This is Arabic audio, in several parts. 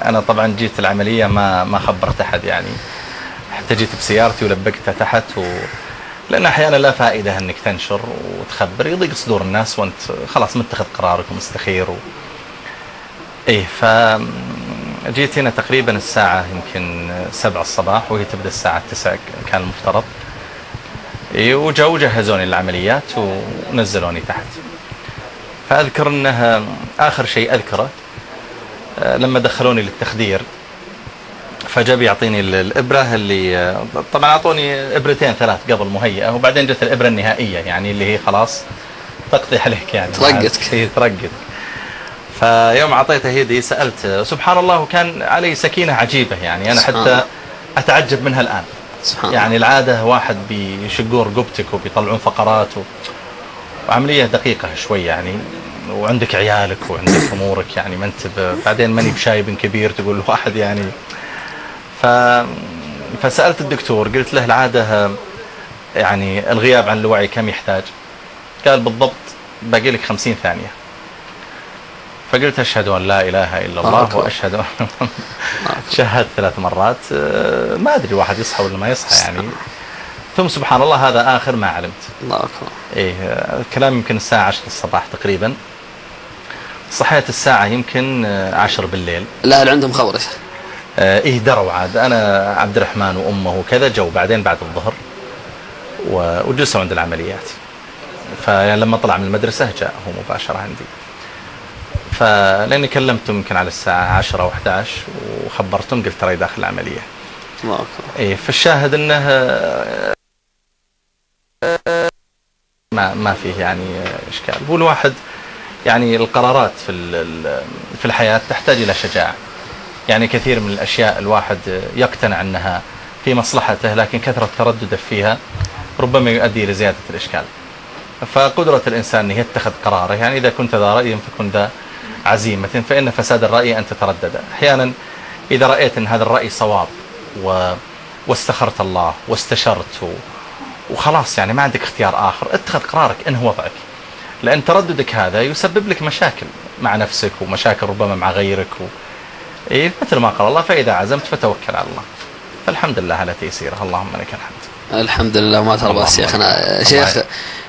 أنا طبعا جيت العملية ما خبرت أحد يعني، حتى جيت بسيارتي ولبقتها تحت لأن أحيانا لا فائدة أنك تنشر وتخبر، يضيق صدور الناس وأنت خلاص متخذ قرارك ومستخير إيه. فجيت هنا تقريبا الساعة يمكن 7 الصباح، وهي تبدأ الساعة 9 كان المفترض. إيه، وجهزوني للعمليات ونزلوني تحت. فأذكر أنها آخر شيء أذكره لما دخلوني للتخدير، فجاء بيعطيني الإبرة اللي طبعا أعطوني إبرتين 3 قبل مهيئة، وبعدين جت الإبرة النهائية يعني اللي هي خلاص تقضي عليك يعني ترقتك. هي ترقت. فيوم أعطيته يدي سألت سبحان الله، وكان علي سكينة عجيبة يعني أنا حتى أتعجب منها الآن. يعني العادة واحد بيشقون رقبتك وبيطلعون فقرات وعملية دقيقة شوي يعني، وعندك عيالك وعندك أمورك يعني، ما أنت بعدين ماني بشايب كبير تقول واحد يعني. فسألت الدكتور قلت له العادة يعني الغياب عن الوعي كم يحتاج؟ قال بالضبط باقي لك 50 ثانية. فقلت أشهد أن لا إله إلا الله وأشهد أن شهدت 3 مرات. ما أدري واحد يصحى ولا ما يصحى يعني. ثم سبحان الله هذا آخر ما علمت. الله أكبر. إيه، الكلام يمكن الساعة 10 الصباح تقريبا، صحيت الساعة يمكن 10 بالليل. الأهل عندهم خبر يا شيخ؟ إيه دروا عاد، أنا عبد الرحمن وأمه وكذا جو بعدين بعد الظهر وجلسوا عند العمليات. فلما طلع من المدرسة جاء هو مباشرة عندي، فلأني كلمتهم يمكن على الساعة 10 أو 11 وخبرتهم قلت ترى داخل العملية. الله أكبر. إيه، فالشاهد أنه ما فيه يعني إشكال. هو الواحد يعني القرارات في الحياة تحتاج إلى شجاعة. يعني كثير من الأشياء الواحد يقتنع أنها في مصلحته، لكن كثرة تردده فيها ربما يؤدي إلى زيادة الإشكال. فقدرة الإنسان أن يتخذ قراره، يعني إذا كنت ذا رأي فكن ذا عزيمة، فإن فساد الرأي أن تتردد. أحيانا إذا رأيت أن هذا الرأي صواب واستخرت الله واستشرت وخلاص يعني ما عندك اختيار آخر، اتخذ قرارك إن هو وضعك، لأن ترددك هذا يسبب لك مشاكل مع نفسك ومشاكل ربما مع غيرك إيه، مثل ما قال الله فإذا عزمت فتوكل على الله. فالحمد لله على تيسيره، اللهم لك الحمد. الحمد لله ما ترضى شيخنا. شيخ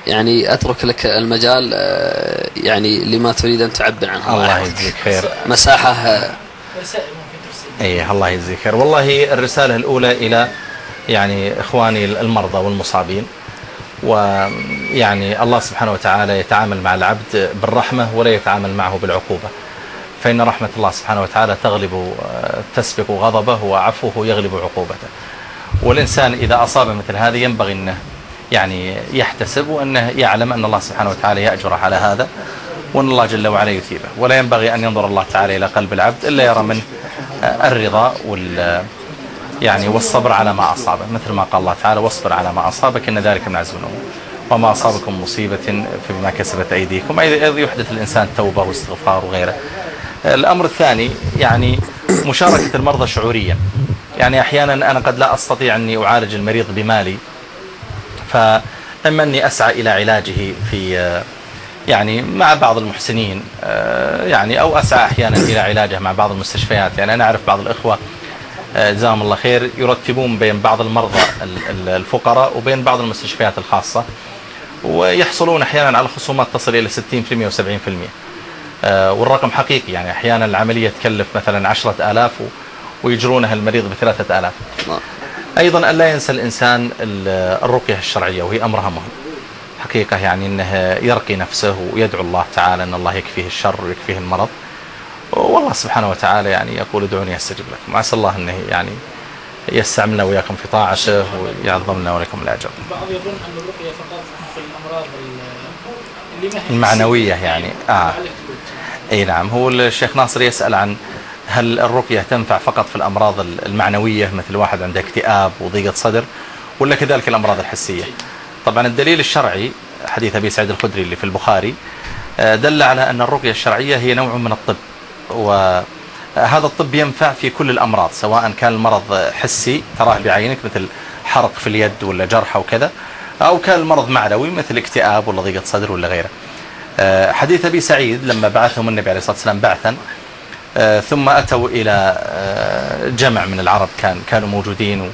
يعني أترك لك المجال يعني لما تريد أن تعبر عنه. الله يجزيك خير. مساحة ايه الله يجزيك خير. والله الرسالة الأولى إلى يعني إخواني المرضى والمصابين، ويعني الله سبحانه وتعالى يتعامل مع العبد بالرحمة ولا يتعامل معه بالعقوبة، فإن رحمة الله سبحانه وتعالى تسبق غضبه وعفوه يغلب عقوبته. والإنسان إذا أصاب مثل هذا ينبغي أنه يعني يحتسب وأنه يعلم أن الله سبحانه وتعالى يأجره على هذا، وأن الله جل وعلا يثيبه. ولا ينبغي أن ينظر الله تعالى إلى قلب العبد إلا يرى منه الرضا يعني والصبر على ما أصابه، مثل ما قال الله تعالى واصبر على ما أصابك إن ذلك من عزم الأمور وما أصابكم مصيبة فبما كسبت أيديكم. أيضا يحدث الإنسان توبة واستغفار وغيره. الأمر الثاني يعني مشاركة المرضى شعوريا. يعني أحيانا أنا قد لا أستطيع أني أعالج المريض بمالي، فإما أني أسعى إلى علاجه في يعني مع بعض المحسنين يعني، أو أسعى أحيانا إلى علاجه مع بعض المستشفيات. يعني أنا أعرف بعض الإخوة جزاهم الله خير يرتبون بين بعض المرضى الفقراء وبين بعض المستشفيات الخاصة، ويحصلون أحيانا على خصومات تصل إلى 60% و70%. والرقم حقيقي، يعني أحيانا العملية تكلف مثلا 10,000 ويجرونها المريض ب3,000. أيضا ألا ينسى الإنسان الرقية الشرعية، وهي أمرها مهم حقيقة، يعني أنه يرقي نفسه ويدعو الله تعالى أن الله يكفيه الشر ويكفيه المرض. والله سبحانه وتعالى يعني يقول ادعوني أستجب لكم. عسى الله أنه يعني يستعملنا وياكم في طاعته ويعظمنا ولكم الأجر. بعض يظن أن الرقية فقط في الأمراض اللي ما هي المعنوية يعني. أي نعم. هو الشيخ ناصر يسأل عن هل الرقية تنفع فقط في الأمراض المعنوية مثل واحد عنده اكتئاب وضيقة صدر، ولا كذلك الأمراض الحسية؟ طبعا الدليل الشرعي حديث أبي سعيد الخدري اللي في البخاري دل على أن الرقية الشرعية هي نوع من الطب، وهذا الطب ينفع في كل الأمراض، سواء كان المرض حسي تراه بعينك مثل حرق في اليد ولا جرح وكذا، أو كان المرض معنوي مثل اكتئاب ولا ضيقة صدر ولا غيره. حديث أبي سعيد لما بعثهم النبي عليه الصلاة والسلام بعثا ثم أتوا إلى جمع من العرب كانوا موجودين،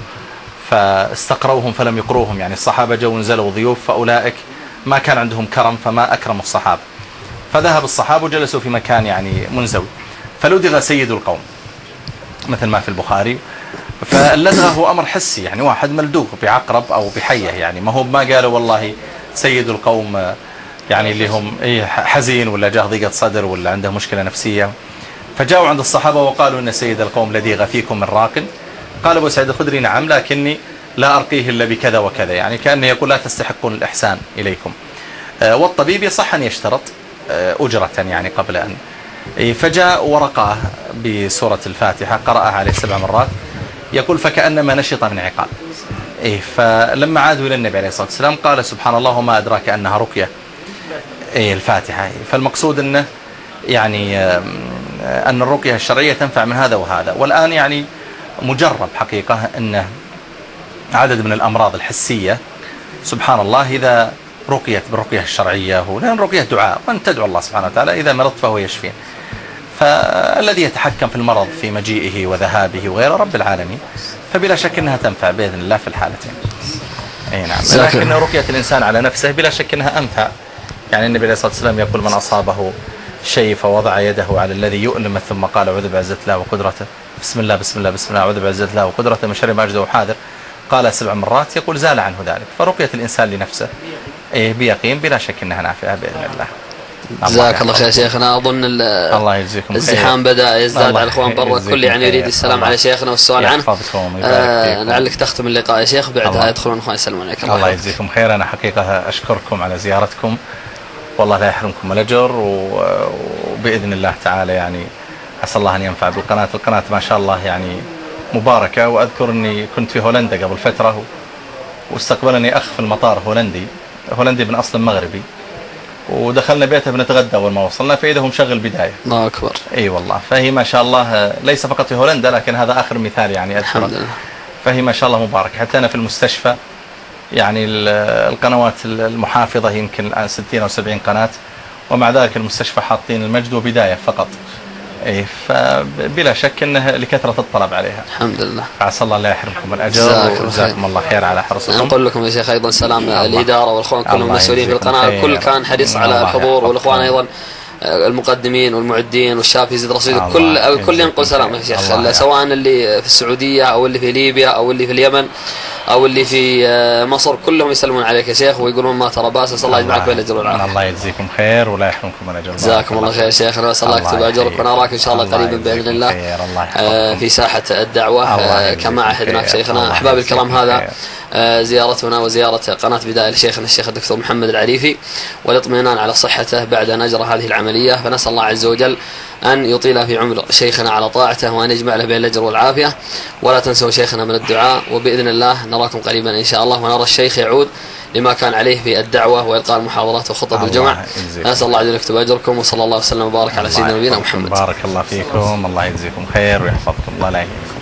فاستقروهم فلم يقروهم. يعني الصحابة جو نزلوا ضيوف، فأولئك ما كان عندهم كرم فما أكرموا الصحابة، فذهب الصحابة وجلسوا في مكان يعني منزوي، فلدغ سيد القوم مثل ما في البخاري. فاللدغة هو أمر حسي، يعني واحد ملدوغ بعقرب أو بحية، يعني ما هو ما قالوا والله سيد القوم يعني اللي هم حزين ولا جاه ضيقة صدر ولا عنده مشكلة نفسية. فجاءوا عند الصحابة وقالوا إن سيد القوم لديغ فيكم من راق. قال أبو سعيد الخدري نعم، لكني لا أرقيه إلا بكذا وكذا، يعني كأنه يقول لا تستحقون الإحسان إليكم. والطبيب يصح أن يشترط أجرة يعني قبل أن. فجاء ورقاه بسورة الفاتحة قرأها عليه 7 مرات، يقول فكأنما نشط من عقال. فلما عادوا إلى النبي عليه الصلاة والسلام قال سبحان الله وما أدراك أنها رقية الفاتحة. فالمقصود أنه يعني أن الرقية الشرعية تنفع من هذا وهذا. والآن يعني مجرب حقيقة أن عدد من الأمراض الحسية سبحان الله إذا رقيت بالرقية الشرعية، لأن رقية دعاء وأن تدعو الله سبحانه وتعالى إذا مرضت فهو يشفين. فالذي يتحكم في المرض في مجيئه وذهابه وغيره رب العالمين، فبلا شك أنها تنفع بإذن الله في الحالتين. أي نعم. لكن رقية الإنسان على نفسه بلا شك أنها أنفع. يعني النبي عليه الصلاة والسلام يقول من أصابه شيء فوضع يده على الذي يؤلم ثم قال أعوذ بعزة الله وقدرته، بسم الله بسم الله بسم الله أعوذ بعزة الله وقدرته من شر ما أجده حاذر، قال 7 مرات يقول زال عنه ذلك. فرقية الإنسان لنفسه بيقين بلا شك أنها نافعة بإذن الله. جزاك الله خير شيخنا. أظن الله يجزيكم الزحام بدأ يزداد على الإخوان برا، الكل يعني يريد السلام على شيخنا والسؤال عنه. لعلك تختم اللقاء يا شيخ، بعدها يدخلون إخوان يسلمون عليك. الله يجزيكم خير. أنا حقيقة أشكركم على زيارتكم، والله لا يحرمكم الأجر، وبإذن الله تعالى يعني أسأل الله أن ينفع بالقناة. القناة ما شاء الله يعني مباركة. وأذكر أني كنت في هولندا قبل فترة واستقبلني أخ في المطار هولندي من أصل مغربي، ودخلنا بيته بنتغدى أول ما وصلنا فإذا هو مشغل بداية. الله أكبر. أي والله. فهي ما شاء الله ليس فقط في هولندا، لكن هذا آخر مثال يعني أذكره. فهي ما شاء الله مباركة. حتى أنا في المستشفى يعني القنوات المحافظة يمكن الآن 60 أو 70 قناة، ومع ذلك المستشفى حاطين المجد وبداية فقط. فبلا شك أنه لكثرة الطلب عليها. الحمد لله. عسى الله لا يحرمكم الأجر، وجزاكم الله خير على حرصكم. نقول لكم يا شيخ أيضا سلام الإدارة والأخوان كلهم المسؤولين في القناة، الكل كان حريص على الحضور، والأخوان أيضا المقدمين والمعدين والشاب يزيد رصيد، الكل ينقل سلام يا شيخ، سواء اللي في السعودية أو اللي في ليبيا أو اللي في اليمن أو اللي في مصر، كلهم يسلمون عليك يا شيخ ويقولون ما ترى باس. أسأل الله يجمعك بين الأجر والعافية. الله يجزيكم خير ولا يحرمكم من أجر. جزاكم الله خير يا شيخ. أسأل الله يكتب أجرك، ونراك إن شاء الله قريبا بإذن الله في ساحة الدعوة كما عهدناك شيخنا. أحباب الكرام، هذا زيارتنا وزيارة قناة بداية لشيخنا الشيخ الدكتور محمد العريفي، والاطمئنان على صحته بعد أن أجرى هذه العملية. فنسأل الله عز وجل أن يطيل في عمر شيخنا على طاعته، وأن يجمع له بين الأجر والعافية. ولا تنسوا شيخنا من الدعاء، وبإذن الله نراكم قريبا إن شاء الله، ونرى الشيخ يعود لما كان عليه في الدعوة وإلقاء المحاضرات وخطب الجمع. نسأل الله عز وجل يكتب أجركم، وصلى الله وسلم وبارك على سيدنا نبينا محمد. بارك الله فيكم، الله يجزيكم خير ويحفظكم. الله لا يهديكم.